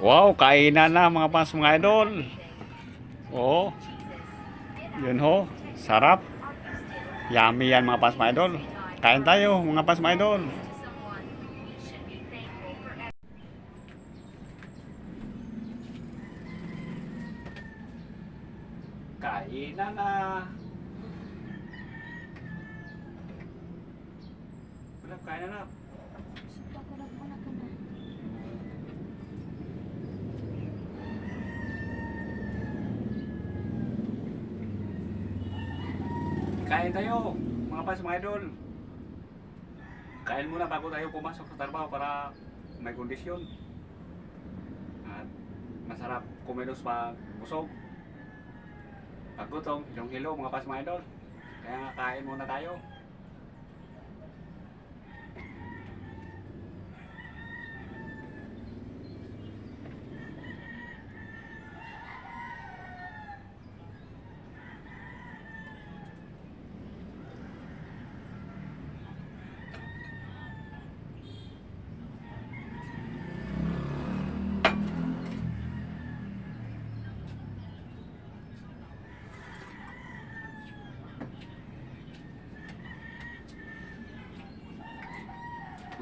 Wow, kainan na mga fans mga idol. Oh, yun ho. Sarap. Yummy yan mga fans mga idol. Kain tayo mga fans mga idol. Kainan na. Wala, kainan na. Kain tayo, mga fans mga idol. Kain muna bago tayo pumasok sa trabaho para may kondisyon. At masarap kumilos pag busog. Pag gutom, yung hilo mga fans mga idol. Kaya nga kain muna tayo.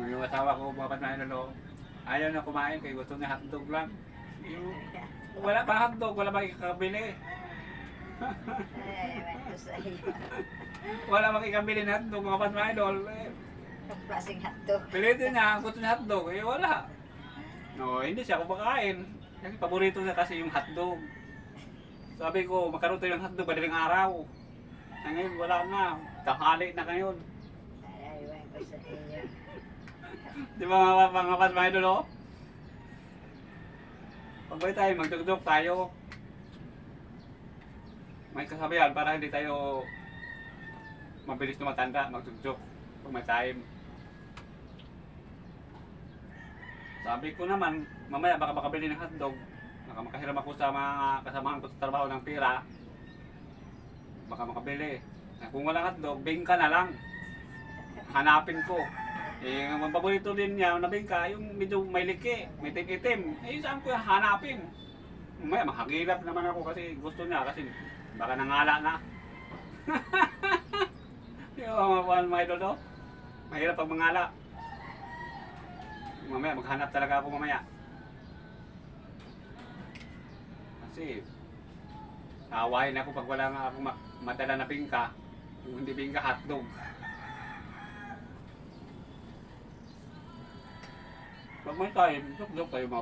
Yung asawa ko, mga fans mga idol, ayaw na kumain kaya gusto niya hotdog lang. Yung, wala pa hotdog, wala pa ikakabili. Wala makikabili na hotdog mga fans mga idol. Klaseng hotdog. Pilitin niya, gusto niya hotdog, eh wala. No, hindi siya kumakain. Kasi paborito niya kasi yung hotdog. Sabi ko, magkaroon tayo ng hotdog madaling araw. Ngayon wala na, tanghali na ngayon. Aywan ko sa iyo. Di ba mga fans mga idol, oh? Pagbay tayo, magdugdog tayo. May kasabihan para hindi tayo mabilis tumatanda, magdugdog pag may time. Sabi ko naman, mamaya baka makabili ng hotdog, baka makahiram ako sa mga kasamahan ko sa trabaho ng pira, baka makabili. Kung walang hotdog, bingka na lang. Hanapin ko. Eh, ang paborito din niya na bingka, yung medyo may liki, may itim. Eh, saan ko hanapin? Mamaya makagilap naman ako kasi gusto niya, kasi baka nangala na. Yung mga idol do, mahirap pag mangala. Mamaya maghanap talaga ako mamaya. Kasi awahin ako pag wala nga ako madala na bingka. Kung hindi bingka, hotdog. Pag may time, duk-duk tayo mga